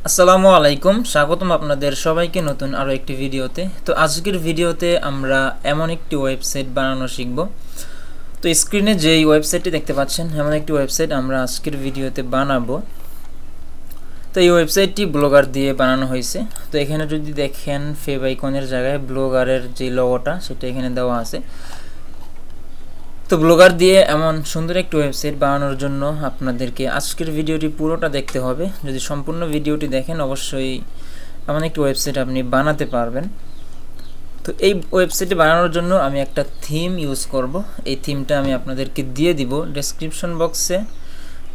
আসসালামু আলাইকুম, স্বাগতম আপনাদের সবাইকে নতুন আরও একটি ভিডিওতে। তো আজকের ভিডিওতে আমরা এমন একটি ওয়েবসাইট বানানো শিখব। তো স্ক্রিনে যেই ওয়েবসাইটটি দেখতে পাচ্ছেন, এমন একটি ওয়েবসাইট আমরা আজকের ভিডিওতে বানাবো। তো এই ওয়েবসাইটটি ব্লগার দিয়ে বানানো হয়েছে। তো এখানে যদি দেখেন ফেভ আইকনের জায়গায় ব্লগারের যে লোগোটা সেটা এখানে দেওয়া আছে। তো ব্লগার দিয়ে এমন সুন্দর একটি ওয়েবসাইট বানানোর জন্য আপনাদেরকে আজকের ভিডিওটি পুরোটা দেখতে হবে। যদি সম্পূর্ণ ভিডিওটি দেখেন অবশ্যই এমন একটি ওয়েবসাইট আপনি বানাতে পারবেন। তো এই ওয়েবসাইটটি বানানোর জন্য আমি একটা থিম ইউজ করব। এই থিমটা আমি আপনাদেরকে দিয়ে দিব। ডেসক্রিপশন বক্সে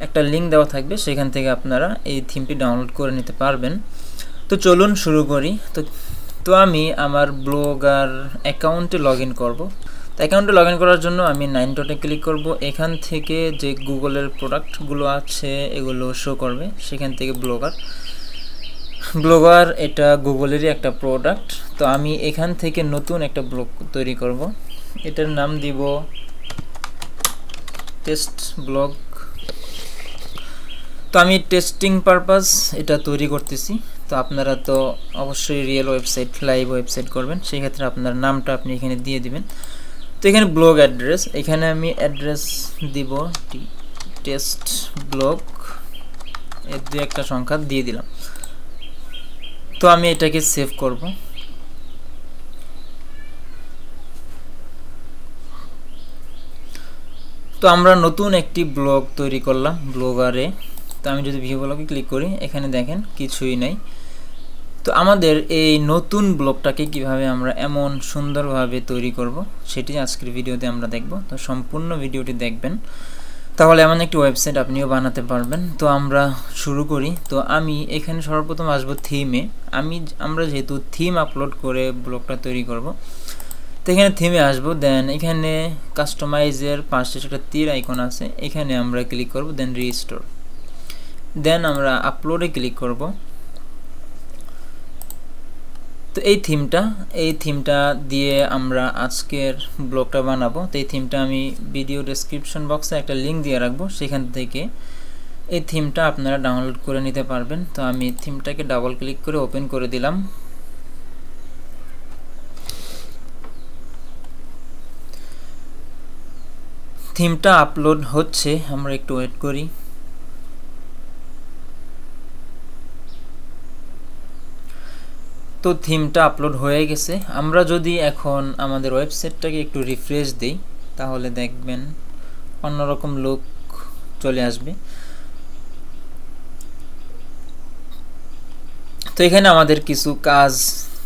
একটা লিঙ্ক দেওয়া থাকবে, সেখান থেকে আপনারা এই থিমটি ডাউনলোড করে নিতে পারবেন। তো চলুন শুরু করি। তো আমি আমার ব্লগার অ্যাকাউন্টে লগ ইন করবো। তো অ্যাকাউন্টে লগ ইন করার জন্য আমি 9 ডটে ক্লিক করব। এখান থেকে যে গুগলের প্রোডাক্টগুলো আছে এগুলো শো করবে। সেখান থেকে ব্লগার এটা গুগলেরই একটা প্রোডাক্ট। তো আমি এখান থেকে নতুন একটা ব্লগ তৈরি করব। এটার নাম দিব টেস্ট ব্লগ। তো আমি টেস্টিং পারপাস এটা তৈরি করতেছি। তো আপনারা তো অবশ্যই রিয়েল ওয়েবসাইট, লাইভ ওয়েবসাইট করবেন, সেই ক্ষেত্রে আপনার নামটা আপনি এখানে দিয়ে দিবেন। তো এখানে ব্লগ অ্যাড্রেস, এখানে আমি অ্যাড্রেস দিব টেস্ট ব্লগ, এর দুই একটা সংখ্যা দিয়ে দিলাম। তো আমি এটাকে সেভ করব। তো আমরা নতুন একটি ব্লগ তৈরি করলাম ব্লগারে। তো আমি যদি ভিউ ব্লগে ক্লিক করি, এখানে দেখেন কিছুই নাই। তো আমাদের এই নতুন ব্লগটাকে কিভাবে আমরা এমন সুন্দরভাবে তৈরি করব সেটি আজকের ভিডিওতে আমরা দেখব। তো সম্পূর্ণ ভিডিওটি দেখবেন, তাহলে এমন একটি ওয়েবসাইট আপনিও বানাতে পারবেন। তো আমরা শুরু করি। তো আমি এখানে সর্বপ্রথম আসবো থিমে। আমরা যেহেতু থিম আপলোড করে ব্লগটা তৈরি করব, তো এখানে থিমে আসবো। দেন এখানে কাস্টমাইজের পাশে একটা তীর আইকন আছে, এখানে আমরা ক্লিক করব। দেন রিস্টোর, দেন আমরা আপলোডে ক্লিক করব। তো এই থিমটা দিয়ে আমরা আজকের ব্লগটা বানাবো। তো এই থিমটা আমি ভিডিও ডেসক্রিপশন বক্সে একটা লিঙ্ক দিয়ে রাখবো, সেখান থেকে এই থিমটা আপনারা ডাউনলোড করে নিতে পারবেন। তো আমি থিমটাকে ডাবল ক্লিক করে ওপেন করে দিলাম। থিমটা আপলোড হচ্ছে, আমরা একটু ওয়েট করি। তো থিমটা আপলোড হয়ে গেছে। আমরা যদি এখন আমাদের ওয়েবসাইটটাকে একটু রিফ্রেশ দিই, তাহলে দেখবেন অন্যরকম লুক চলে আসবে। তো এখানে আমাদের কিছু কাজ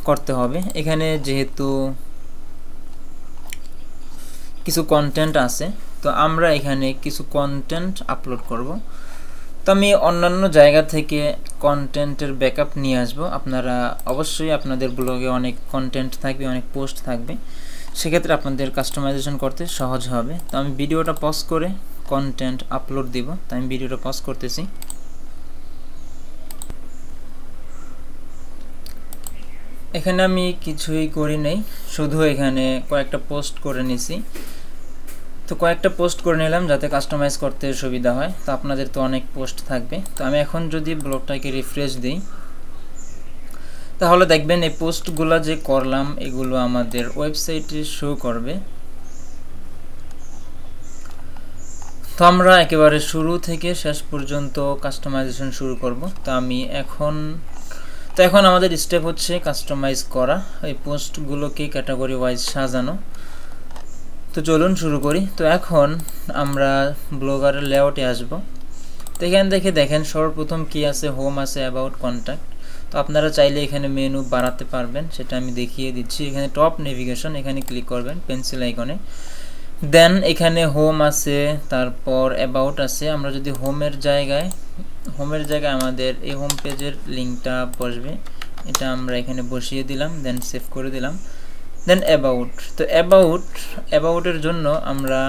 করতে হবে। এখানে যেহেতু কিছু কন্টেন্ট আছে, তো আমরা এখানে কিছু কন্টেন্ট আপলোড করব। তো আমি অন্যান্য জায়গা থেকে কন্টেন্টের ব্যাকআপ নিয়ে আসব। আপনারা অবশ্যই আপনাদের ব্লগে অনেক কন্টেন্ট থাকবে, অনেক পোস্ট থাকবে, সেক্ষেত্রে আপনাদের কাস্টমাইজেশন করতে সহজ হবে। তো আমি ভিডিওটা পজ করে কন্টেন্ট আপলোড দিব। তো আমি ভিডিওটা পজ করতেছি। এখানে আমি কিছুই করি নাই, শুধু এখানে কয়েকটা পোস্ট করে নিছি। তো কয়েকটা পোস্ট করে নিলাম যাতে কাস্টমাইজ করতে সুবিধা হয়। তো আপনাদের তো অনেক পোস্ট থাকবে। তো আমি এখন যদি ব্লগটাকে রিফ্রেশ দিই, তাহলে দেখবেন এই পোস্টগুলো যে করলাম এগুলো আমাদের ওয়েবসাইটে শো করবে। তো আমরা একেবারে শুরু থেকে শেষ পর্যন্ত কাস্টমাইজেশন শুরু করব। তো এখন আমাদের স্টেপ হচ্ছে কাস্টমাইজ করা, এই পোস্টগুলোকে ক্যাটাগরি ওয়াইজ সাজানো। তো চলুন শুরু করি। তো এখন আমরা ব্লগারের লেআউটে আসব। তো এখান থেকে দেখেন সর্বপ্রথম কি আছে, হোম আছে, অ্যাবাউট, কন্ট্যাক্ট। তো আপনারা চাইলে এখানে মেনু বাড়াতে পারবেন, সেটা আমি দেখিয়ে দিচ্ছি। এখানে টপ নেভিগেশন, এখানে ক্লিক করবেন পেন্সিল আইকনে। দেন এখানে হোম আছে, তারপর অ্যাবাউট আছে। আমরা যদি হোমের জায়গায় আমাদের এই হোম পেজের লিঙ্কটা বসবে, এটা আমরা এখানে বসিয়ে দিলাম। দেন সেভ করে দিলাম। দেন অ্যাবাউট। তো অ্যাবাউটের জন্য আমরা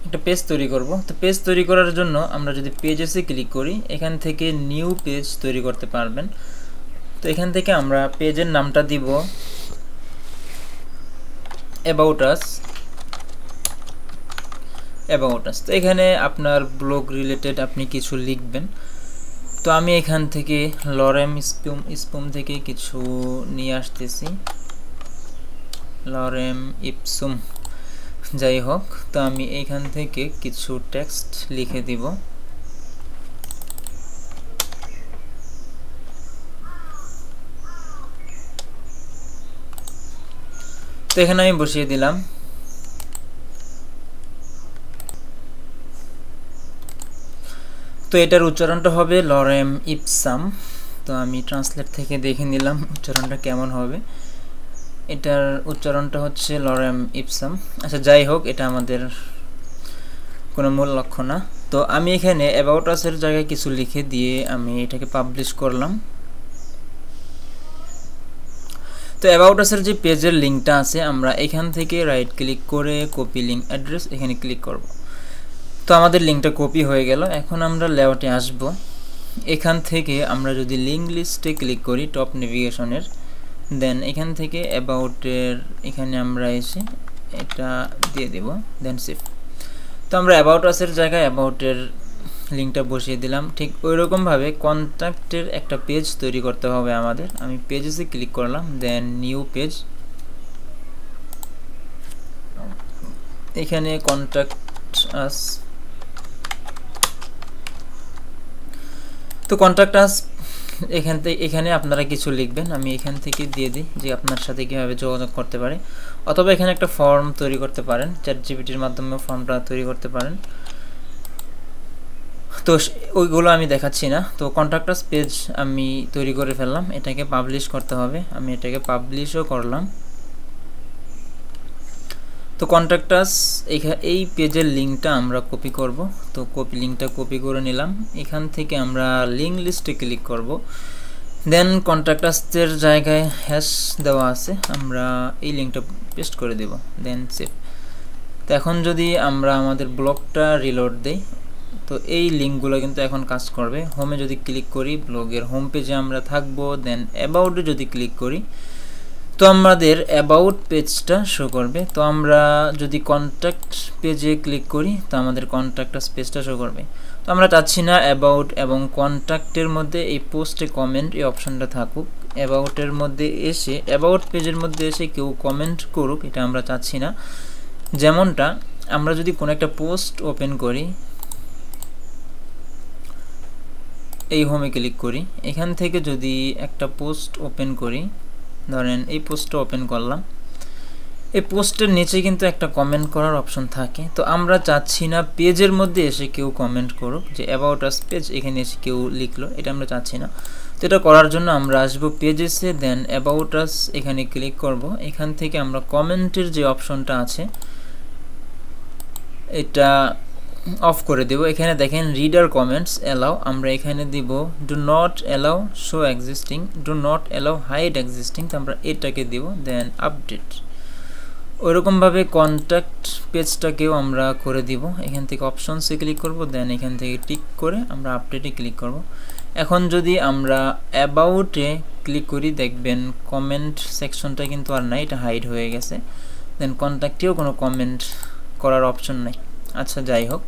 একটা পেজ তৈরি করব। তো পেজ তৈরি করার জন্য আমরা যদি পেজেসে ক্লিক করি, এখান থেকে নিউ পেজ তৈরি করতে পারবেন। তো এখান থেকে আমরা পেজের নামটা দিব অ্যাবাউট আস। তো এখানে আপনার ব্লগ রিলেটেড আপনি কিছু লিখবেন। তো আমি এখান থেকে লরেম স্পুম থেকে কিছু নিয়ে আসতেছি, লরেম ইপসুম যাই হোক। তো আমি এখান থেকে কিছু টেক্সট লিখে দিব। তো এখানে আমি বসিয়ে দিলাম। তো এটার উচ্চারণটা হবে লরেম ইপসাম। তো আমি ট্রান্সলেট থেকে দেখে নিলাম উচ্চারণটা কেমন হবে। এটার উচ্চারণটা হচ্ছে লরেম ইপসাম। আচ্ছা যাই হোক, এটা আমাদের কোনো মূল লক্ষ্য না। তো আমি এখানে অ্যাবাউট আস-এর জায়গায় কিছু লিখে দিয়ে আমি এটাকে পাবলিশ করলাম। তো অ্যাবাউট আস-এর যে পেজের লিঙ্কটা আছে, আমরা এখান থেকে রাইট ক্লিক করে কপি লিঙ্ক অ্যাড্রেস এখানে ক্লিক করব। তো আমাদের লিঙ্কটা কপি হয়ে গেল। এখন আমরা লেআউটে আসব। এখান থেকে আমরা যদি লিঙ্ক লিস্টে ক্লিক করি টপ নেভিগেশনের, দেন এখান থেকে অ্যাবাউটের এখানে আমরা এসে এটা দিয়ে দেব, দেন সেভ। তো আমরা অ্যাবাউট আস-এর জায়গায় অ্যাবাউটের লিঙ্কটা বসিয়ে দিলাম। ঠিক ওই রকমভাবে কন্ট্যাক্টের একটা পেজ তৈরি করতে হবে আমাদের। আমি পেজেসে ক্লিক করলাম, দেন নিউ পেজ। এখানে কন্ট্যাক্ট আস। তো কন্ট্যাক্ট আস এখানে আপনারা কিছু লিখবেন। আমি এখান থেকে দিয়ে দিই যে আপনার সাথে কীভাবে যোগাযোগ করতে পারে, অথবা এখানে একটা ফর্ম তৈরি করতে পারেন, চ্যাটজিপিটির মাধ্যমে ফর্মটা তৈরি করতে পারেন। তো ওইগুলো আমি দেখাচ্ছি না। তো কন্ট্যাক্ট আস পেজ আমি তৈরি করে ফেললাম, এটাকে পাবলিশ করতে হবে। আমি এটাকে পাবলিশও করলাম। তো কন্ট্যাক্ট আস এই পেজের লিঙ্কটা আমরা কপি করব। তো লিঙ্কটা কপি করে নিলাম। এখান থেকে আমরা লিঙ্ক লিস্টে ক্লিক করব, দেন কন্ট্যাক্ট আস-এর জায়গায় হ্যাশ দেওয়া আছে, আমরা এই লিঙ্কটা পেস্ট করে দেব, দেন সেভ। তো এখন যদি আমরা আমাদের ব্লগটা রিলোড দেই, তো এই লিঙ্কগুলো কিন্তু এখন কাজ করবে। হোমে যদি ক্লিক করি, ব্লগের হোম পেজে আমরা থাকবো। দেন অ্যাবাউটে যদি ক্লিক করি, তো আমাদের অ্যাবাউট পেজটা শো করবে। তো আমরা যদি কন্ট্যাক্ট পেজে ক্লিক করি, তো আমাদের কন্ট্যাক্ট আস পেজটা শো করবে। তো আমরা চাচ্ছি না অ্যাবাউট এবং কন্ট্যাক্টের মধ্যে এই পোস্টে কমেন্ট এই অপশনটা থাকুক। অ্যাবাউটের মধ্যে এসে, অ্যাবাউট পেজের মধ্যে এসে কেউ কমেন্ট করুক, এটা আমরা চাচ্ছি না। যেমনটা আমরা যদি কোনো একটা পোস্ট ওপেন করি, এই হোমে ক্লিক করি, এখান থেকে যদি একটা পোস্ট ওপেন করি, ধরেন এই পোস্টটা ওপেন করলাম, এই পোস্টের নিচে কিন্তু একটা কমেন্ট করার অপশন থাকে। তো আমরা চাচ্ছি না পেজের মধ্যে এসে কেউ কমেন্ট করুক, যে অ্যাবাউট আস পেজ এখানে এসে কেউ লিখলো, এটা আমরা চাচ্ছি না। তো এটা করার জন্য আমরা আসবো পেজেসে, দেন অ্যাবাউট আস এখানে ক্লিক করব। এখান থেকে আমরা কমেন্টের যে অপশনটা আছে এটা অফ করে দেব। এখানে দেখেন রিডার কমেন্টস অ্যালাউ, আমরা এখানে দিব do not allow show existing, do not allow hide existing. তো আমরা এটাকে দিব, দেন আপডেট। ওইরকমভাবে কন্ট্যাক্ট পেজটাকেও আমরা করে দিব। এখান থেকে অপশনসে ক্লিক করব, দেন এখান থেকে টিক করে আমরা আপডেটে ক্লিক করব। এখন যদি আমরা অ্যাবাউটে ক্লিক করি, দেখবেন কমেন্ট সেকশনটা কিন্তু আর নাই, এটা হাইড হয়ে গেছে। দেন কন্ট্যাক্টেও কোনো কমেন্ট করার অপশন নাই। আচ্ছা যাই হোক,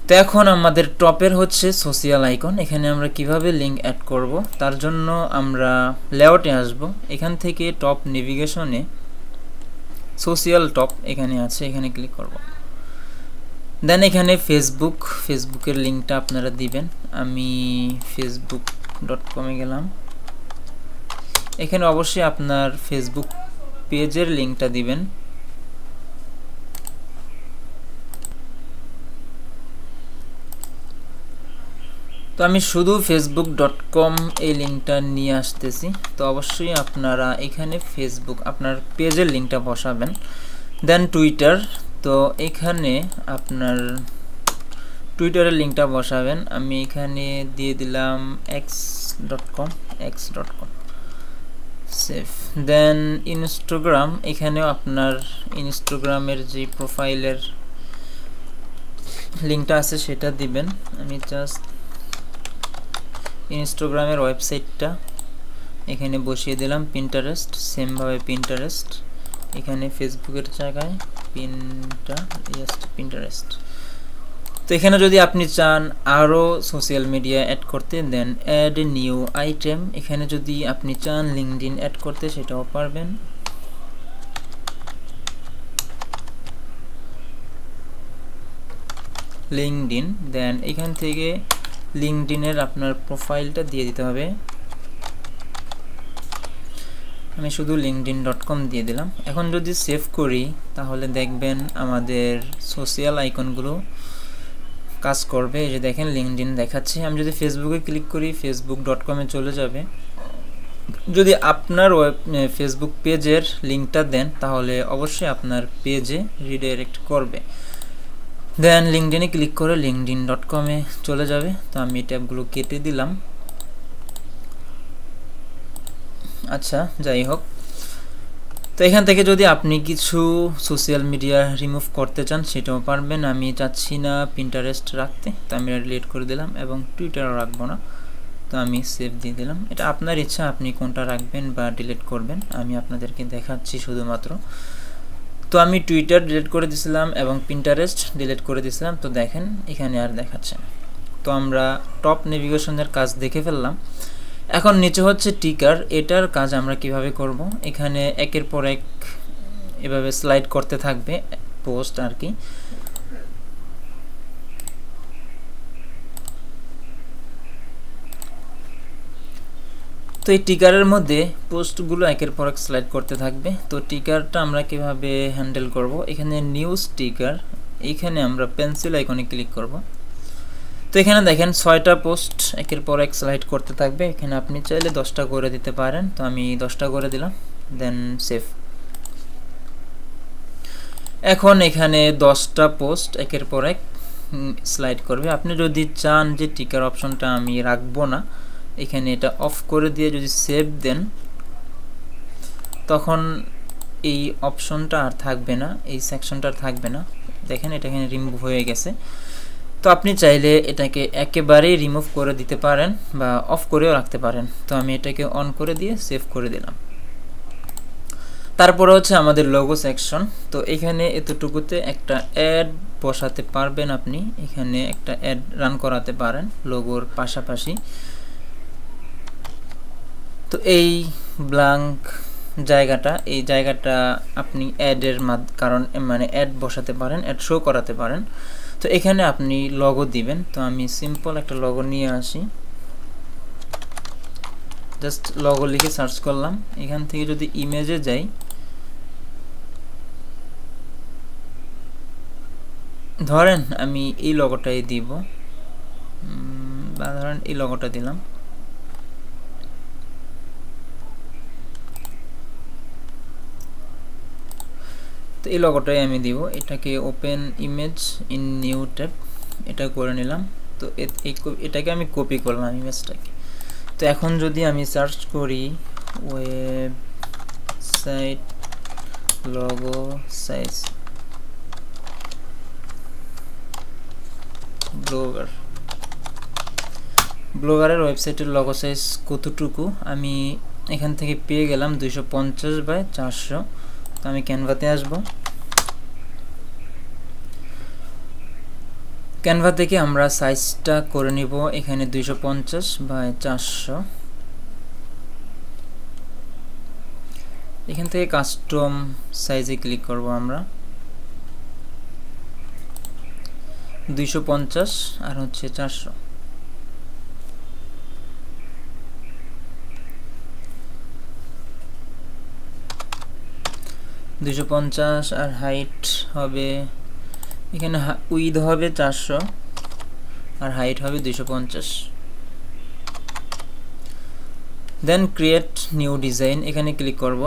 তো এখন আমাদের টপের হচ্ছে সোশিয়াল আইকন। এখানে আমরা কিভাবে লিঙ্ক অ্যাড করব, তার জন্য আমরা লেআউটে আসব। এখান থেকে টপ নেভিগেশনে সোশিয়াল টপ এখানে আছে, এখানে ক্লিক করব। দেন এখানে ফেসবুকের লিঙ্কটা আপনারা দিবেন। আমি facebook.com-এ গেলাম। এখানে অবশ্যই আপনার ফেসবুক পেজের লিঙ্কটা দিবেন। তো আমি শুধু facebook.com এই লিঙ্কটা নিয়ে আসতেছি। তো অবশ্যই আপনারা এখানে আপনার পেজের লিঙ্কটা বসাবেন। দেন টুইটার, তো এখানে আপনার টুইটারের লিঙ্কটা বসাবেন। আমি এখানে দিয়ে দিলাম x.com সেভ। দেন ইনস্টাগ্রাম, এখানেও আপনার ইনস্টাগ্রামের যে প্রোফাইলের লিঙ্কটা আছে সেটা দিবেন। আমি জাস্ট ইনস্টাগ্রামের ওয়েবসাইটটা এখানে বসিয়ে দিলাম। পিন্টারেস্ট, সেমভাবে পিন্টারেস্ট, এখানে ফেসবুকের জায়গায় পিন্টারেস্ট। তো তো এখানে যদি আপনি চান আরও সোশ্যাল মিডিয়া অ্যাড করতে, দেন অ্যাড নিউ আইটেম। এখানে যদি আপনি চান লিঙ্কডইন অ্যাড করতে, সেটাও পারবেন। লিঙ্কডইন, দেন এখান থেকে লিঙ্কডইনের আপনার প্রোফাইলটা দিয়ে দিতে হবে। আমি শুধু linkedin.com দিয়ে দিলাম। এখন যদি সেভ করি তাহলে দেখবেন আমাদের সোশ্যাল আইকনগুলো কাজ করবে। এই যে দেখেন লিঙ্কডইন দেখাচ্ছে। আমি যদি ফেসবুকে ক্লিক করি facebook.com-এ চলে যাবে। যদি আপনার ফেসবুক পেজের লিঙ্কটা দেন তাহলে অবশ্যই আপনার পেজে রিডাইরেক্ট করবে। দেন লিঙ্কডইনে ক্লিক করে linkedin.com-এ চলে যাবে। তো আমি ট্যাবগুলো কেটে দিলাম। আচ্ছা, যাই হোক, তো এখান থেকে যদি আপনি কিছু সোশ্যাল মিডিয়া রিমুভ করতে চান সেটাও পারবেন। আমি চাচ্ছি না পিন্টারেস্ট রাখতে, তো আমি ডিলিট করে দিলাম, এবং টুইটারও রাখবো না, তো আমি সেভ দিয়ে দিলাম। এটা আপনার ইচ্ছা, আপনি কোনটা রাখবেন বা ডিলিট করবেন, আমি আপনাদেরকে দেখাচ্ছি শুধুমাত্র। তো আমি টুইটার ডিলিট করে দিয়েছিলাম এবং পিন্টারেস্ট ডিলিট করে দিয়েছিলাম। তো দেখেন এখানে আর দেখাচ্ছে না। তো আমরা টপ নেভিগেশনের কাজ দেখে ফেললাম। এখন নিচে হচ্ছে টিকার। এটার কাজ আমরা কিভাবে করব, এখানে একের পর এক এভাবে স্লাইড করতে থাকবে পোস্ট আর কি। তো এই টিকারের মধ্যে পোস্টগুলো একের পর এক স্লাইড করতে থাকবে। তো টিকারটা আমরা কিভাবে হ্যান্ডেল করব, এখানে নিউজ টিকার, এইখানে আমরা পেন্সিল আইকনে ক্লিক করব। তো এখানে দেখেন 6টা পোস্ট একের পর এক স্লাইড করতে থাকবে। এখানে আপনি চাইলে 10টা করে দিতে পারেন, তো আমি 10টা করে দিলাম, দেন সেভ। এখন এখানে 10টা পোস্ট একের পর এক স্লাইড করবে। আপনি যদি চান যে টিকার অপশনটা আমি রাখবো না, এখানে এটা অফ করে দিয়ে যদি সেভ দেন তখন এই অপশনটা আর থাকবে না, এই সেকশনটা আর থাকবে না। দেখেন এটা এখানে রিমুভ হয়ে গেছে। তো আপনি চাইলে এটাকে একেবারেই রিমুভ করে দিতে পারেন বা অফ করেও রাখতে পারেন। তো আমি এটাকে অন করে দিয়ে সেভ করে দিলাম। তারপরে হচ্ছে আমাদের লোগো সেকশন। তো এখানে এতটুকুতে একটা অ্যাড বসাতে পারবেন আপনি, এখানে একটা অ্যাড রান করাতে পারেন লোগোর পাশাপাশি। তো এই ব্ল্যাঙ্ক জায়গাটা, এই জায়গাটা আপনি অ্যাডের কারণ মানে অ্যাড বসাতে পারেন, অ্যাড শো করাতে পারেন। তো এখানে আপনি লগো দিবেন। তো আমি সিম্পল একটা লগো নিয়ে আসি, জাস্ট লগো লিখে সার্চ করলাম। এখান থেকে যদি ইমেজে যাই, ধরেন আমি এই লগোটাই দিব, বা ধরেন এই লগোটা দিলাম। তো এই লগোটাই আমি দিব। এটাকে open image in new tab, এটা করে নিলাম। তো এটাকে আমি কপি করলাম ইমেজটাকে। তো এখন যদি আমি সার্চ করি ওয়েবসাইট লোগো সাইজ ব্লগারের ওয়েবসাইটের লোগো সাইজ কতটুকু আমি এখান থেকে পেয়ে গেলাম 250/400। তো আমি ক্যানভাতে আসব। ক্যানভা থেকে আমরা সাইজটা করে নিব এখানে 250/400। এখান থেকে কাস্টম সাইজে ক্লিক করব আমরা, 250 আর হচ্ছে 400। আর হাইট হবে এখানে, উইথ হবে 400 আর হাইট হবে 250। দেন ক্রিয়েট নিউ ডিজাইন, এখানে ক্লিক করব।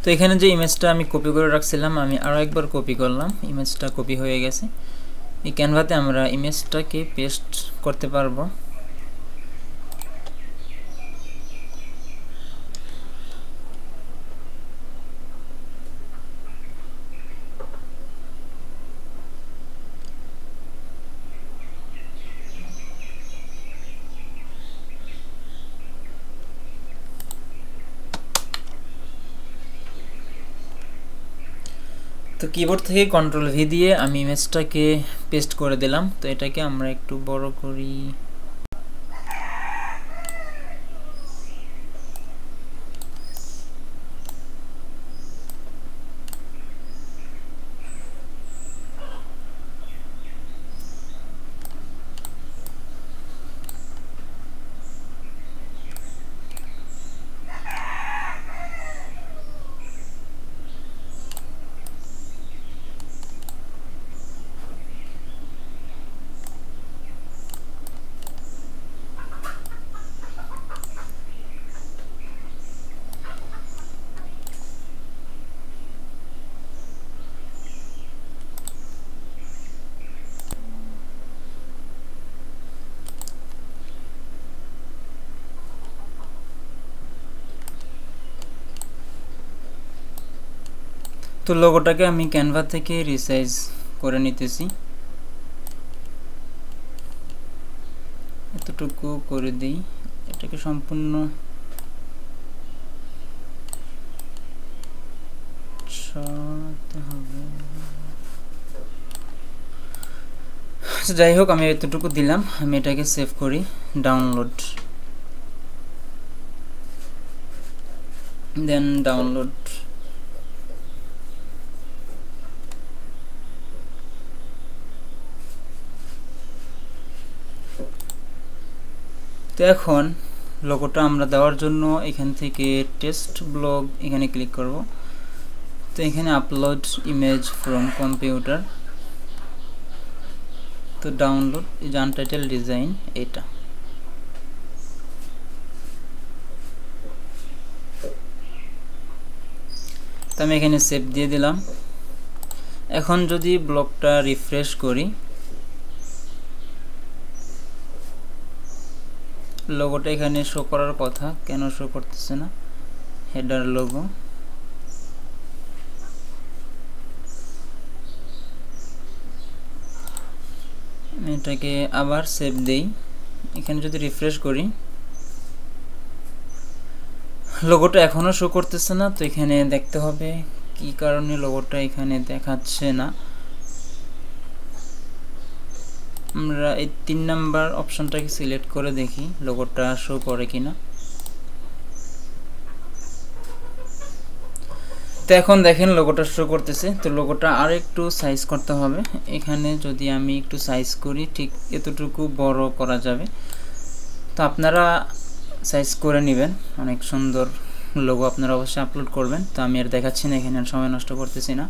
তো এখানে যে ইমেজটা আমি কপি করে রাখছিলাম আমি আরও একবার কপি করলাম, ইমেজটা কপি হয়ে গেছে। এই ক্যানভাতে আমরা ইমেজটাকে পেস্ট করতে পারবো। তো কিবোর্ড থেকে কন্ট্রোল ভি দিয়ে আমি ইমেজটাকে পেস্ট করে দিলাম। তো এটাকে আমরা একটু বড় করি। তো লোগোটাকে আমি ক্যানভা থেকে রিসাইজ করে নিতেছি, এতটুকু করে দিই। এটাকে সম্পূর্ণ সরাতে হবে। যাই হোক, আমি এতটুকু দিলাম। আমি এটাকে সেভ করি, ডাউনলোড, দেন ডাউনলোড। তো এখন লোগোটা আমরা দেওয়ার জন্য এখান থেকে টেক্সট ব্লগ এখানে ক্লিক করব। তো এখানে আপলোড ইমেজ ফ্রম কম্পিউটার, তো ডাউনলোড ইজ আনটাইটেল ডিজাইন, এটা। তো আমি এখানে সেভ দিয়ে দিলাম। এখন যদি ব্লগটা রিফ্রেশ করি, লোগোটা এখানে শো করার কথা, কেন শো করতেছে না? হেডার লোগো, আমি এটাকে আবার সেভ দেই। এখানে যদি রিফ্রেশ করি, লোগোটা এখনো শো করতেছে না। তো এখানে দেখতে হবে কি কারণে লোগোটা এখানে দেখাচ্ছে না। আমরা এই 3 নাম্বার অপশনটাকে সিলেক্ট করে দেখি লোগোটা শো করে কিনা। তো এখন দেখেন লোগোটা শো করতেছে। তো লোগোটা আর একটু সাইজ করতে হবে। এখানে যদি আমি একটু সাইজ করি, ঠিক এতটুকু বড় করা যাবে। তো আপনারা সাইজ করে নেবেন, অনেক সুন্দর লোগো আপনারা অবশ্যই আপলোড করবেন। তো আমি আর দেখাচ্ছি না, এখানে আর সময় নষ্ট করতেছি না।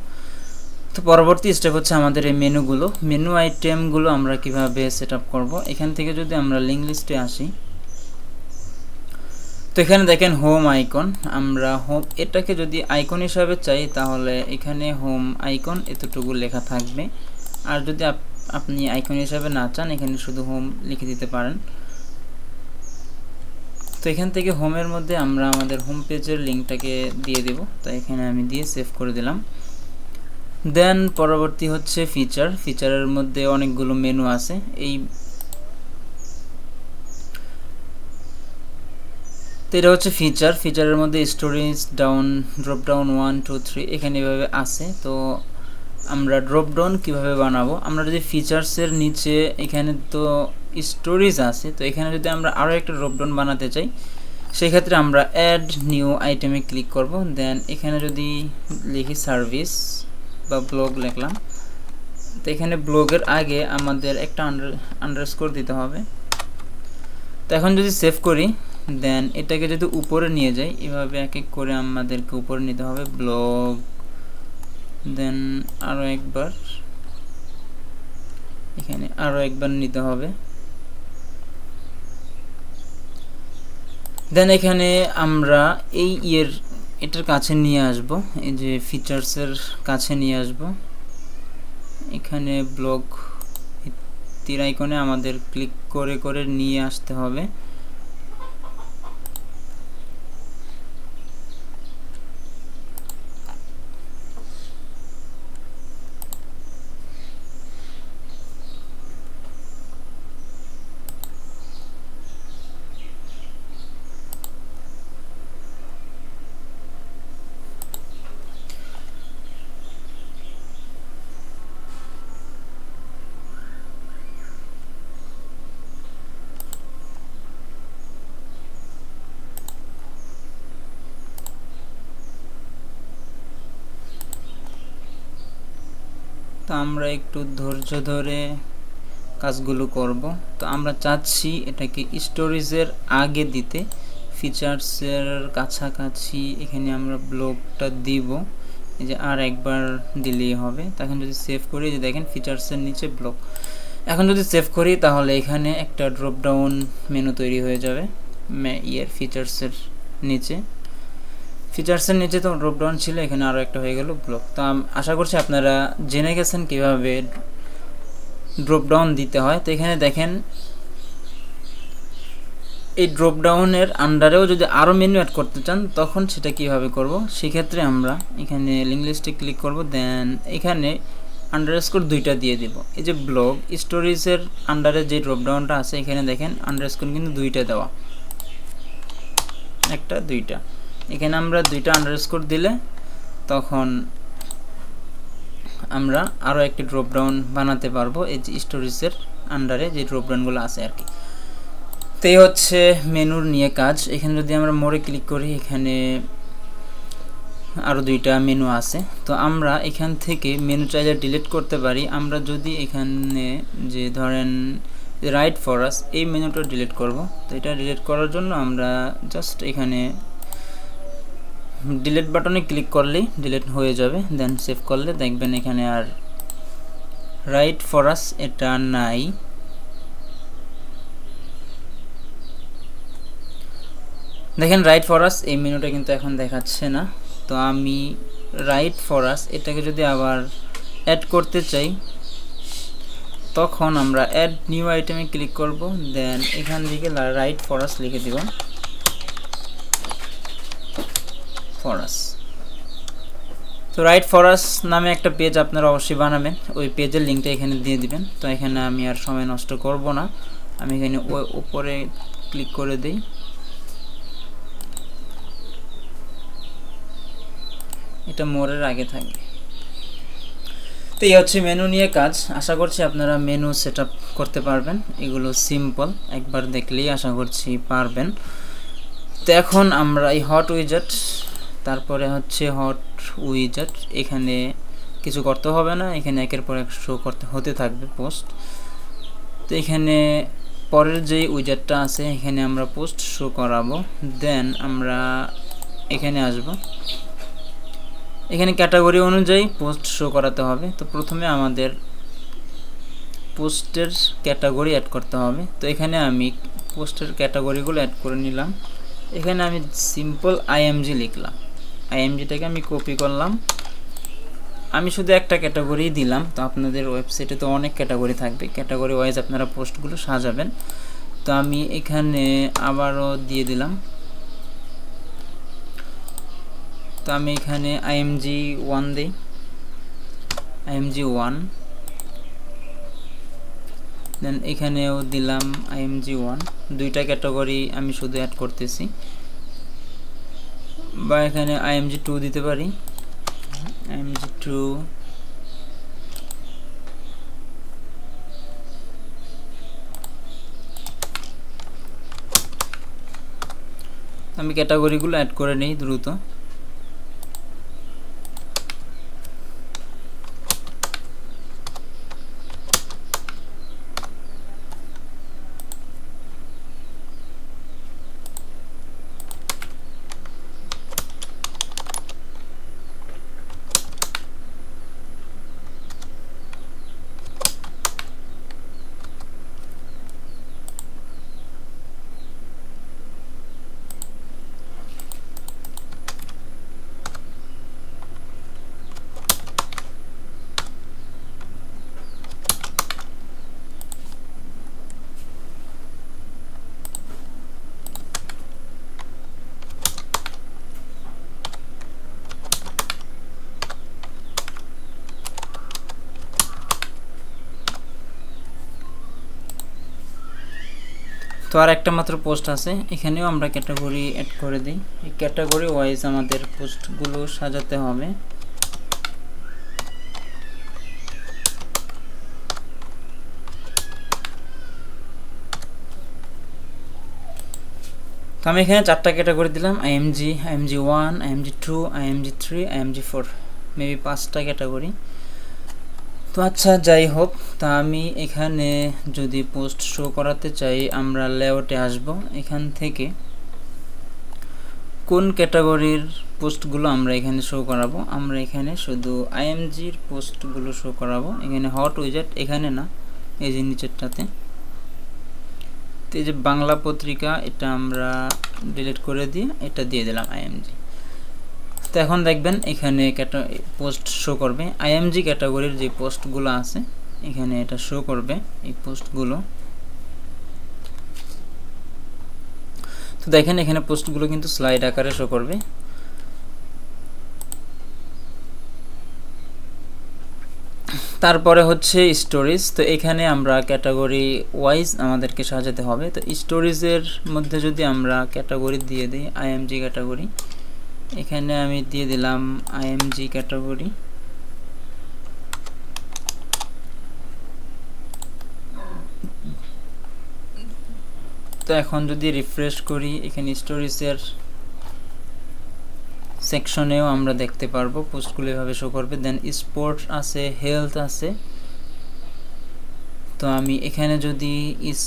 তো পরবর্তী স্টেপ হচ্ছে আমাদের এই মেনুগুলো, মেনু আইটেমগুলো আমরা কিভাবে সেট আপ করবো। এখান থেকে যদি আমরা লিঙ্ক লিস্টে আসি, তো এখানে দেখেন হোম আইকন। আমরা হোম এটাকে যদি আইকন হিসাবে চাই, তাহলে এখানে হোম আইকন এতটুকু লেখা থাকবে। আর যদি আপনি আইকন হিসাবে না চান, এখানে শুধু হোম লিখে দিতে পারেন। তো এখান থেকে হোমের মধ্যে আমরা আমাদের হোম পেজের লিঙ্কটাকে দিয়ে দেব। তো এখানে আমি দিয়ে সেভ করে দিলাম। দেন পরবর্তী হচ্ছে ফিচার। ফিচারের মধ্যে অনেকগুলো মেনু আছে। তো এটা হচ্ছে ফিচার। ফিচারের মধ্যে স্টোরেজ ডাউন, ড্রপ ডাউন 1 2 3 এখানে এভাবে আছে। তো আমরা ড্রপ ডাউন কীভাবে বানাবো, আমরা যদি ফিচার্সের নিচে এখানে তো স্টোরেজ আছে, তো এখানে যদি আমরা আরও একটা ড্রপ ডাউন বানাতে চাই, সেক্ষেত্রে আমরা অ্যাড নিউ আইটেমে ক্লিক করব। দেন এখানে যদি লিখি সার্ভিস বা ব্লগ লিখলাম, তো এখানে ব্লগের আগে আমাদের একটা আন্ডারস্কোর দিতে হবে। তো এখন যদি সেভ করি, দেন এটাকে যদি উপরে নিয়ে যাই, এভাবে এক এক করে আমাদেরকে উপরে নিতে হবে ব্লগ। দেন আরও একবার, এখানে আরও একবার নিতে হবে। দেন এখানে আমরা এই এটার কাছে নিয়ে আসব, এই যে ফিচার্সের কাছে নিয়ে আসব। এখানে ব্লগ তীর আইকনে আমাদের ক্লিক করে করে নিয়ে আসতে হবে। তো আমরা একটু ধৈর্য ধরে কাজগুলো করব। তো আমরা চাচ্ছি এটাকে স্টোরেজের আগে দিতে, ফিচার্সের কাছাকাছি এখানে আমরা ব্লকটা দিব। এই যে আর একবার দিলেই হবে। তখন যদি সেভ করি, যে দেখেন ফিচার্সের নিচে ব্লক। এখন যদি সেভ করি তাহলে এখানে একটা ড্রপ ডাউন মেনু তৈরি হয়ে যাবে ফিচার্সের নিচে। ফিচার্সের নিচে তো ড্রপ ডাউন ছিল, এখানে আরও একটা হয়ে গেল ব্লক। তো আশা করছি আপনারা জেনে গেছেন কীভাবে ড্রপ ডাউন দিতে হয়। তো এখানে দেখেন এই ড্রপ ডাউনের আন্ডারেও যদি আরও মেনু অ্যাড করতে চান তখন সেটা কিভাবে করব, সেক্ষেত্রে আমরা এখানে লিঙ্ক লিস্টে ক্লিক করব। দেন এখানে আন্ডারস্কোর 2টা দিয়ে দিব। এই যে ব্লক স্টোরেজের আন্ডারে যে ড্রপ ডাউনটা আছে এখানে দেখেন আন্ডারস্কোর কিন্তু 2টা দেওয়া, একটা 2টা। এখানে আমরা 2টা আন্ডারস্কোর দিলে তখন আমরা আরও একটি ড্রপ ডাউন বানাতে পারবো এই যে স্টোরেজের আন্ডারে যে ড্রপ ডাউনগুলো আছে আর কি। তো এই হচ্ছে মেনুর নিয়ে কাজ। এখানে যদি আমরা মোড়ে ক্লিক করি, এখানে আরও 2টা মেনু আছে। তো আমরা এখান থেকে মেনু চাইলে ডিলিট করতে পারি। আমরা যদি এখানে যে ধরেন রাইট ফর আস এই মেনুটা ডিলিট করব, তো এটা ডিলিট করার জন্য আমরা জাস্ট এখানে ডিলিট বাটনে ক্লিক করলেই ডিলিট হয়ে যাবে। দেন সেভ করলে দেখবেন এখানে আর রাইট ফর আস এটা নাই। দেখেন রাইট ফর আস এই মেনুটা কিন্তু এখন দেখাচ্ছে না। তো আমি রাইট ফর আস এটাকে যদি আবার অ্যাড করতে চাই তখন আমরা অ্যাড নিউ আইটেমে ক্লিক করব। দেন এখান থেকে রাইট ফর আস লিখে দিব, ফর আস। তো রাইট ফর আস নামে একটা পেজ আপনারা অবশ্যই বানাবেন, ওই পেজের লিঙ্কটা এখানে দিয়ে দিবেন। তো এখানে আমি আর সময় নষ্ট করব না, আমি এখানে উপরে ক্লিক করে দিই। এটা মোড়ের আগে থাকবে। তো এই হচ্ছে মেনু নিয়ে কাজ। আশা করছি আপনারা মেনু সেট করতে পারবেন। এগুলো সিম্পল, একবার দেখলেই আশা করছি পারবেন। তো এখন আমরা এই হট উইজেট, তারপরে হচ্ছে হট উইজেট, এখানে কিছু করতে হবে না, এখানে একের পর এক শো করতে হতে থাকবে পোস্ট। তো এখানে পরের যে উইজেটটা আছে এখানে আমরা পোস্ট শো করাবো। দেন আমরা এখানে আসব, এখানে ক্যাটাগরি অনুযায়ী পোস্ট শো করাতে হবে। তো প্রথমে আমাদের পোস্টের ক্যাটাগরি অ্যাড করতে হবে। তো এখানে আমি পোস্টের ক্যাটাগরিগুলো অ্যাড করে নিলাম। এখানে আমি সিম্পল আইএমজি লিখলাম, আইএমজিটাকে আমি কপি করলাম। আমি শুধু একটা ক্যাটাগরি দিলাম। তো আপনাদের ওয়েবসাইটে তো অনেক ক্যাটাগরি থাকবে, ক্যাটাগরি ওয়াইজ আপনারা পোস্টগুলো সাজাবেন। তো আমি এখানে আবারও দিয়ে দিলাম। তো আমি এখানে IMG1 দিই, IMG1। দেন এখানেও দিলাম IMG1। 2টা ক্যাটাগরি আমি শুধু অ্যাড করতেছি, বা এখানে IMG2 দিতে পারি, IMG2। আমি ক্যাটাগরিগুলো অ্যাড করে নিই দ্রুত। তো আর একটা মাত্র পোস্ট আছে, এখানেও আমরা ক্যাটাগরি অ্যাড করে দিই। এই ক্যাটাগরি ওয়াইজ আমাদের পোস্টগুলো সাজাতে হবে। তো আমি এখানে 4টা ক্যাটাগরি দিলাম, IMG, IMG1, IMG2, IMG3, IMG4, maybe 5টা ক্যাটাগরি। তো আচ্ছা যাই হোক, তা আমি এখানে যদি পোস্ট শো করাতে চাই, আমরা লেআউটে আসব। এখান থেকে কোন ক্যাটাগরির পোস্টগুলো আমরা এখানে শো করাবো, আমরা এখানে শুধু আইএমজির পোস্টগুলো শো করাবো। এখানে হট উইজেট এখানে না, এই যে নিচেরটাতে। তো এই যে বাংলা পত্রিকা, এটা আমরা ডিলিট করে দিয়ে এটা দিয়ে দিলাম আইএমজি। তো এখন দেখবেন এখানে পোস্ট শো করবে, আইএমজি ক্যাটাগরির যে পোস্টগুলো আছে এখানে এটা শো করবে, এই পোস্টগুলো। তো দেখেন এখানে পোস্টগুলো কিন্তু স্লাইড আকারে শো করবে। তারপরে হচ্ছে স্টোরিজ। তো এখানে আমরা ক্যাটাগরি ওয়াইজ আমাদেরকে সাজাতে হবে। তো স্টোরিজের মধ্যে যদি আমরা ক্যাটাগরি দিয়ে দিই আইএমজি ক্যাটাগরি, এখানে আমি দিয়ে দিলাম আইএমজি ক্যাটাগরি। তো এখন যদি রিফ্রেশ করি, এখানে স্টোরিজের সেকশনেও আমরা দেখতে পারবো পোস্টগুলো এভাবে শো করবে। দেন স্পোর্টস আছে, হেলথ আছে। তো আমি এখানে যদি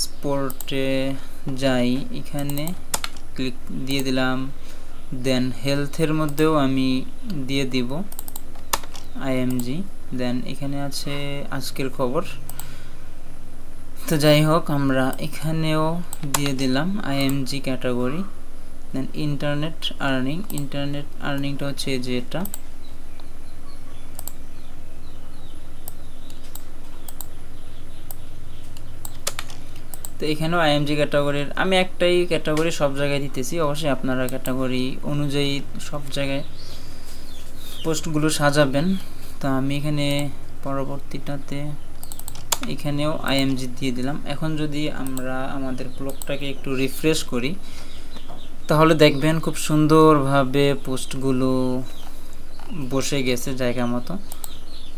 স্পোর্টে যাই, এখানে ক্লিক দিয়ে দিলাম। দেন হেলথের মধ্যেও আমি দিয়ে দিব আইএমজি। দেন এখানে আছে আজকের খবর। তো যাই হোক, আমরা এখানেও দিয়ে দিলাম আইএমজি ক্যাটাগরি। দেন ইন্টারনেট আর্নিংটা হচ্ছে যে এটা। তো এখানেও আইএমজি ক্যাটাগরির আমি একটাই ক্যাটাগরি সব জায়গায় দিতেছি। অবশ্যই আপনারা ক্যাটাগরি অনুযায়ী সব জায়গায় পোস্টগুলো সাজাবেন। তো আমি এখানে পরবর্তীটাতে এখানেও আইএমজি দিয়ে দিলাম। এখন যদি আমরা আমাদের ব্লগটাকে একটু রিফ্রেশ করি, তাহলে দেখবেন খুব সুন্দরভাবে পোস্টগুলো বসে গেছে জায়গা মতো।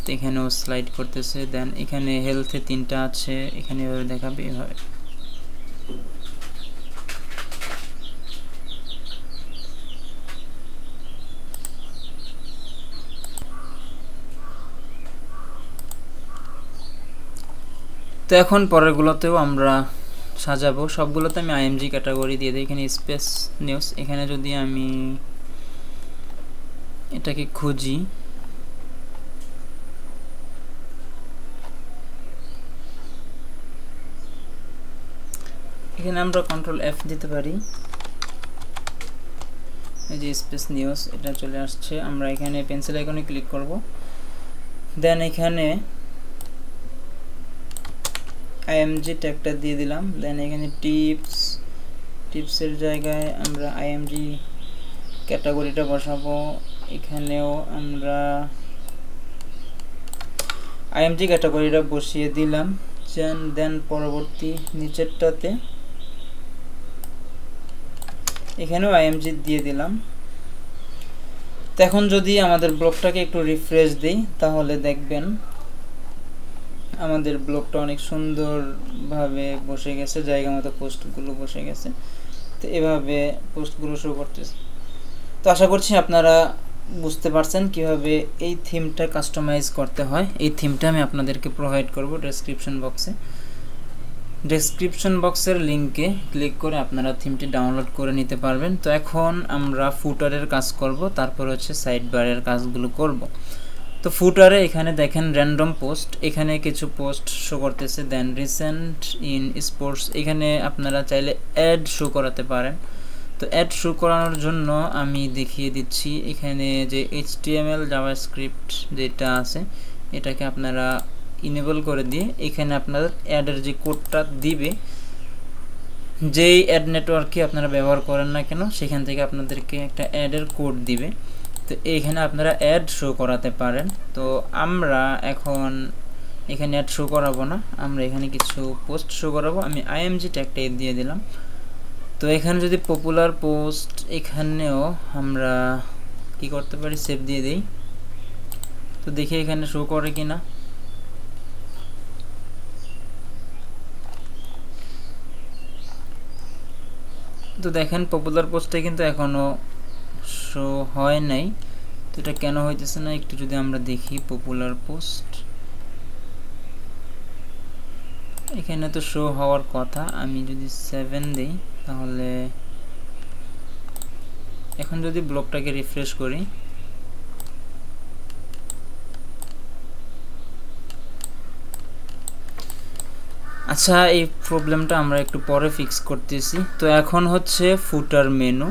তো এখানেও স্লাইড করতেছে। দেন এখানে হেলথে 3টা আছে, এখানে এভাবে দেখাবে এভাবে। তো এখন পরেরগুলোতেও আমরা সাজাবো। সবগুলোতে আমি আইএমজি ক্যাটাগরি দিয়ে দিই। এখানে স্পেস নিউজ, এখানে যদি আমি এটাকে খুঁজি, এখানে আমরা কন্ট্রোল এফ দিতে পারি। এই যে স্পেস নিউজ এটা চলে আসছে। আমরা এখানে পেন্সিল আইকনে ক্লিক করব। দেন এখানে আইএমজি ট্যাগটা দিয়ে দিলাম। দেন এখানে টিপসের জায়গায় আমরা আইএমজি ক্যাটাগরিটা বসাবো। এখানেও আমরা আইএমজি ক্যাটাগরিটা বসিয়ে দিলাম। দেন পরবর্তী নিচেরটাতে এখানেও আইএমজি দিয়ে দিলাম। তো এখন যদি আমাদের ব্লগটাকে একটু রিফ্রেশ দিই, তাহলে দেখবেন আমাদের ব্লগটা অনেক সুন্দরভাবে বসে গেছে, জায়গা মতো পোস্টগুলো বসে গেছে। তো এভাবে পোস্টগুলো শো করতেছে। তো আশা করছি আপনারা বুঝতে পারছেন কিভাবে এই থিমটা কাস্টমাইজ করতে হয়। এই থিমটা আমি আপনাদেরকে প্রোভাইড করব ডেসক্রিপশন বক্সের লিঙ্কে ক্লিক করে আপনারা থিমটি ডাউনলোড করে নিতে পারবেন। তো এখন আমরা ফুটারের কাজ করব, তারপর হচ্ছে সাইড বারের কাজগুলো করব। তো ফুটারে এখানে দেখেন র্যান্ডম পোস্ট, এখানে কিছু পোস্ট শো করতেছে। দেন রিসেন্ট ইন স্পোর্টস, এখানে আপনারা চাইলে অ্যাড শো করাতে পারেন। তো অ্যাড শো করানোর জন্য আমি দেখিয়ে দিচ্ছি। এখানে যে HTML জাভাস্ক্রিপ্ট যেটা আছে, এটাকে আপনারা ইনেবল করে দিয়ে এখানে আপনাদের অ্যাডের যে কোডটা দিবে, যেই অ্যাড নেটওয়ার্কে আপনারা ব্যবহার করেন না কেন, সেখান থেকে আপনাদেরকে একটা অ্যাডের কোড দিবে। তো এইখানে আপনারা অ্যাড শো করাতে পারেন। তো আমরা এখন এখানে অ্যাড শো করাবো না, আমরা এখানে কিছু পোস্ট শো করাবো। আমি আইএমজি ট্যাগটা দিয়ে দিলাম। তো এখানে যদি পপুলার পোস্ট, এখানেও আমরা কি করতে পারি, সেভ দিয়ে দিই। তো দেখি এখানে শো করে কিনা। তো দেখেন পপুলার পোস্টে কিন্তু এখনো শো হয় নাই। তো এটা কেন হইতেছে না, একটু যদি আমরা দেখি পপুলার পোস্ট। এখানে তো শো হওয়ার কথা, আমি যদি 7 দেই তাহলে এখন যদি ব্লগটাকে রিফ্রেশ করি আচ্ছা এই প্রবলেমটা আমরা একটু পরে ফিক্স করতেছি। তো এখন হচ্ছে ফুটার মেনু।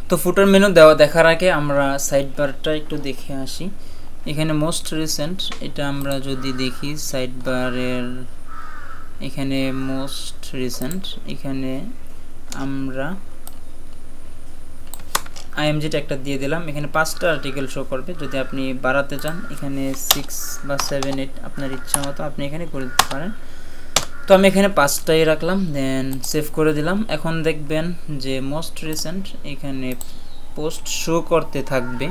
তো ফুটার মেনু দেখার আগে আমরা সাইড বারটা একটু দেখে আসি। এখানে মোস্ট রিসেন্ট এটা আমরা যদি দেখি সাইড বারের এখানে মোস্ট রিসেন্ট এখানে আমরা IMG ট্যাগটা দিয়ে দিলাম। এখানে 5টা আর্টিকেল শো করবে। যদি আপনি বাড়াতে চান এখানে 6 বা 7 8 আপনার ইচ্ছা মতো আপনি এখানে করে দিতে পারেন। তো আমি এখানে 5টাই রাখলাম, দেন সেভ করে দিলাম। এখন দেখবেন যে মোস্ট রিসেন্ট এখানে পোস্ট শো করতে থাকবে।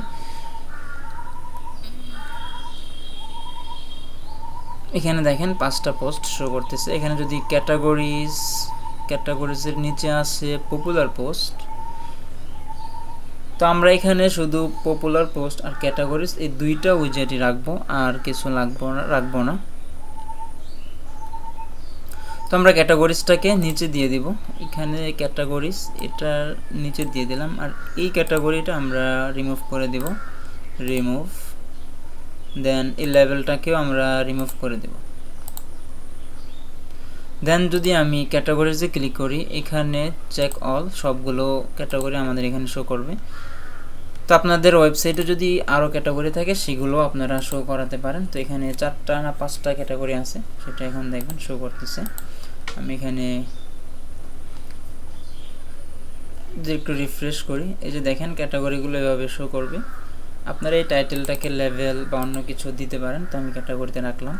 এখানে দেখেন 5টা পোস্ট শো করতেছে। এখানে যদি ক্যাটাগরিজের নিচে আসে পপুলার পোস্ট, তো আমরা এখানে শুধু পপুলার পোস্ট আর ক্যাটাগরিজ এই দুইটা উইজেটই রাখবো, আর কিছু রাখবো না। তো আমরা ক্যাটাগরিজটাকে নিচে দিয়ে দিব। এখানে ক্যাটাগরিজ এটার নিচে দিয়ে দিলাম, আর এই ক্যাটাগরিটা আমরা রিমুভ করে দিব, রিমুভ। দেন এই লেভেলটাকেও আমরা রিমুভ করে দেব। দেন যদি আমি ক্যাটাগরিজে ক্লিক করি এখানে চেক অল সবগুলো ক্যাটাগরি আমাদের এখানে শো করবে। তো আপনাদের ওয়েবসাইটে যদি আরও ক্যাটাগরি থাকে সেগুলো আপনারা শো করাতে পারেন। তো এখানে 4টা না 5টা ক্যাটাগরি আছে, সেটা এখন দেখবেন শো করতেছে। আমি এখানে যদি একটু রিফ্রেশ করি এই যে দেখেন ক্যাটাগরিগুলো এভাবে শো করবে। আপনারা এই টাইটেলটাকে লেভেল বা অন্য কিছু দিতে পারেন। তো আমি ক্যাটাগরিতে রাখলাম।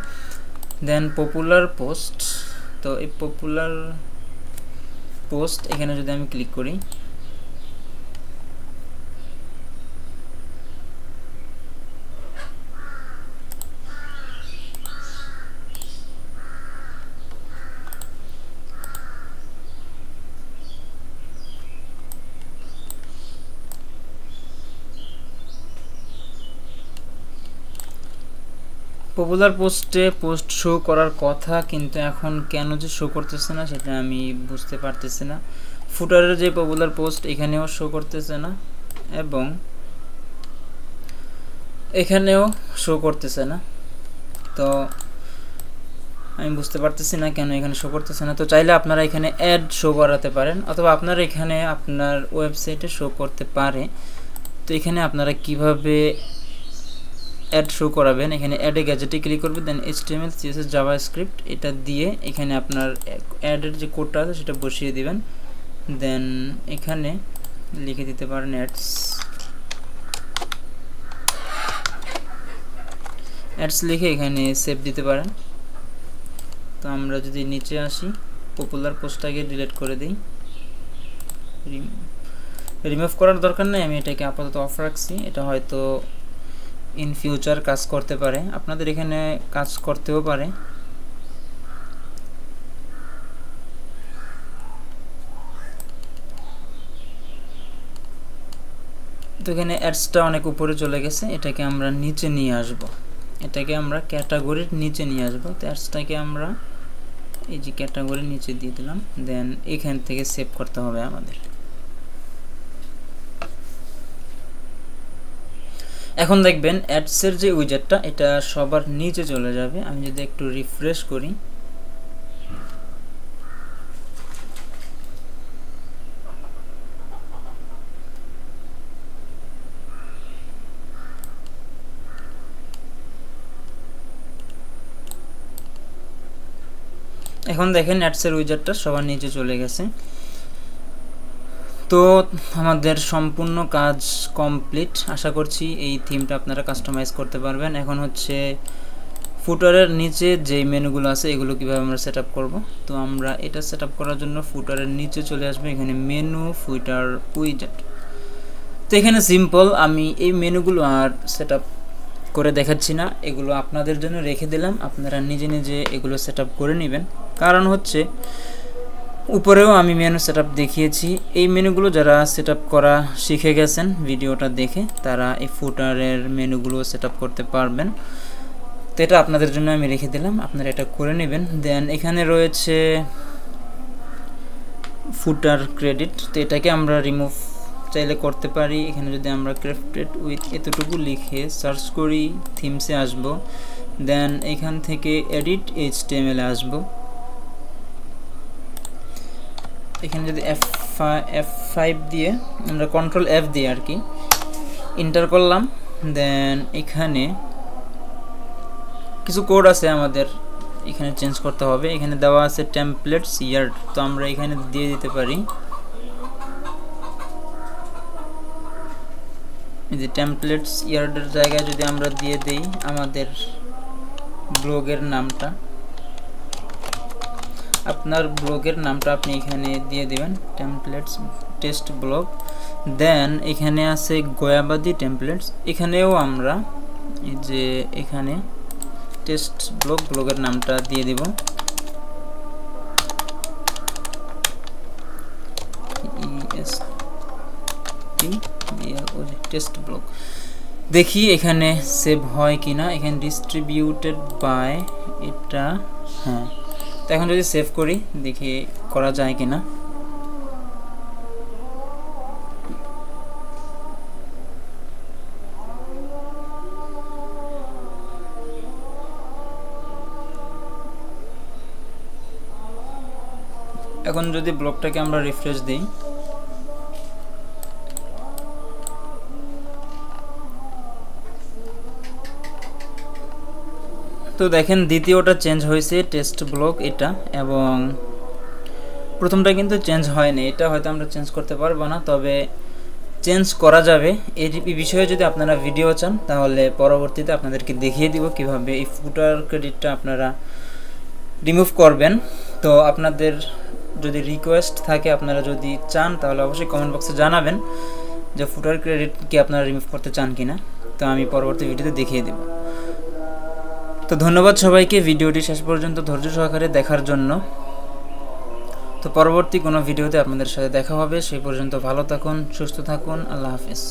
দেন পপুলার পোস্ট, তো এই পপুলার পোস্ট এখানে যদি আমি ক্লিক করি পপুলার পোস্টে পোস্ট শো করার কথা, কিন্তু এখন কেন যে শো করতেছে না সেটা আমি বুঝতে পারতেছি না। ফুটারের যে পপুলার পোস্ট এখানেও শো করতেছে না এবং এখানেও শো করতেছে না। তো আমি বুঝতে পারতেছি না কেন এখানে শো করতেছে না। তো চাইলে আপনারা এখানে অ্যাড শো করাতে পারেন, অথবা আপনারা এখানে আপনার ওয়েবসাইটে শো করতে পারে। তো এখানে আপনারা কিভাবে অ্যাড শো করাবেন, এখানে অ্যাডে গ্যাজেটে ক্লিক করবেন, দেন HTML CSS জাভাস্ক্রিপ্ট এটা দিয়ে এখানে আপনার অ্যাডের যে কোডটা আছে সেটা বসিয়ে দিবেন। দেন এখানে লিখে দিতে পারেন অ্যাডস লিখে এখানে সেভ দিতে পারেন। তো আমরা যদি নিচে আসি পপুলার পোস্টটাকে ডিলিট করে দিই, রিমুভ করার দরকার নেই, আমি এটাকে আপাতত অফ রাখছি। এটা হয়তো ইন ফিউচার কাজ করতে পারে, আপনাদের এখানে কাজ করতেও পারে। তো এখানে অ্যাডসটা অনেক উপরে চলে গেছে, এটাকে আমরা নিচে নিয়ে আসব, এটাকে আমরা ক্যাটাগরির নিচে নিয়ে আসব। তো অ্যাডসটাকে আমরা এই যে ক্যাটাগরির নিচে দিয়ে দিলাম, দেন এখান থেকে সেভ করতে হবে আমাদের। এখন দেখবেন অ্যাডসের যে উইজেটটা এটা সবার নিচে চলে যাবে। আমি যদি একটু রিফ্রেশ করি এখন দেখেন অ্যাডসের উইজেটটা সবার নিচে চলে গেছে। তো আমাদের সম্পূর্ণ কাজ কমপ্লিট। আশা করছি এই থিমটা আপনারা কাস্টমাইজ করতে পারবেন। এখন হচ্ছে ফুটারের নিচে যে মেনুগুলো আছে এগুলো কিভাবে আমরা সেট আপ করবো। তো আমরা এটা সেট আপ করার জন্য ফুটারের নিচে চলে আসবে, এখানে মেনু ফুটার উইজেট। তো এখানে সিম্পল, আমি এই মেনুগুলো আর সেট আপ করে দেখাচ্ছি না, এগুলো আপনাদের জন্য রেখে দিলাম, আপনারা নিজে নিজে এগুলো সেট আপ করে নেবেন। কারণ হচ্ছে উপরেও আমি মেনু সেটআপ দেখিয়েছি, এই মেনুগুলো যারা সেটআপ করা শিখে গেছেন ভিডিওটা দেখে তারা এই ফুটারের মেনুগুলো সেটআপ করতে পারবেন। তো এটা আপনাদের জন্য আমি রেখে দিলাম, আপনারা এটা করে নেবেন। দেন এখানে রয়েছে ফুটার ক্রেডিট, তো এটাকে আমরা রিমুভ চাইলে করতে পারি। এখানে যদি আমরা ক্রাফটেড উইথ এতটুকু লিখে সার্চ করি, থিমসে আসব, দেন এখান থেকে এডিট HTML আসব। এখানে যদি F5 দিয়ে আমরা কন্ট্রোল F দিয়ে আর কি এন্টার করলাম, দেন এখানে কিছু কোড আছে আমাদের এখানে চেঞ্জ করতে হবে। এখানে দেওয়া আছে টেমপ্লেটস ইয়ার্ড, তো আমরা এখানে দিয়ে দিতে পারি এই যে টেমপ্লেটস ইয়ার্ডের জায়গায় যদি আমরা দিয়ে দেই আমাদের ব্লগের নামটা, আপনার ব্লগের নামটা আপনি এখানে দিয়ে দিবেন টেমপ্লেটস টেস্ট ব্লগ। দেন এখানে আছে গয়াবাদী টেমপ্লেটস, এখানেও আমরা এই যে এখানে টেস্ট ব্লগের নামটা দিয়ে দিব। টেস্ট ব্লগ, দেখি এখানে সেভ হয় কিনা। এখানে ডিস্ট্রিবিউটেড বাই এটা, হ্যাঁ। তো এখন যদি সেভ করি দেখি করা যায় কিনা। এখন যদি ব্লগটাকে আমরা রিফ্রেশ দিই, তো দেখেন দ্বিতীয়টা চেঞ্জ হয়েছে টেস্ট ব্লগ এটা, এবং প্রথমটা কিন্তু চেঞ্জ হয়নি। এটা হয়তো আমরা চেঞ্জ করতে পারবো না, তবে চেঞ্জ করা যাবে। এই বিষয়ে যদি আপনারা ভিডিও চান তাহলে পরবর্তীতে আপনাদেরকে দেখিয়ে দিব কিভাবে এই ফুটার ক্রেডিটটা আপনারা রিমুভ করবেন। তো আপনাদের যদি রিকোয়েস্ট থাকে, আপনারা যদি চান তাহলে অবশ্যই কমেন্ট বক্সে জানাবেন যে ফুটার ক্রেডিট কি আপনারা রিমুভ করতে চান কিনা, তো আমি পরবর্তী ভিডিওতে দেখিয়ে দেব। তো ধন্যবাদ সবাইকে ভিডিওটি শেষ পর্যন্ত ধৈর্য সহকারে দেখার জন্য। তো পরবর্তী কোনো ভিডিওতে আপনাদের সাথে দেখা হবে, সেই পর্যন্ত ভালো থাকুন, সুস্থ থাকুন, আল্লাহ হাফেজ।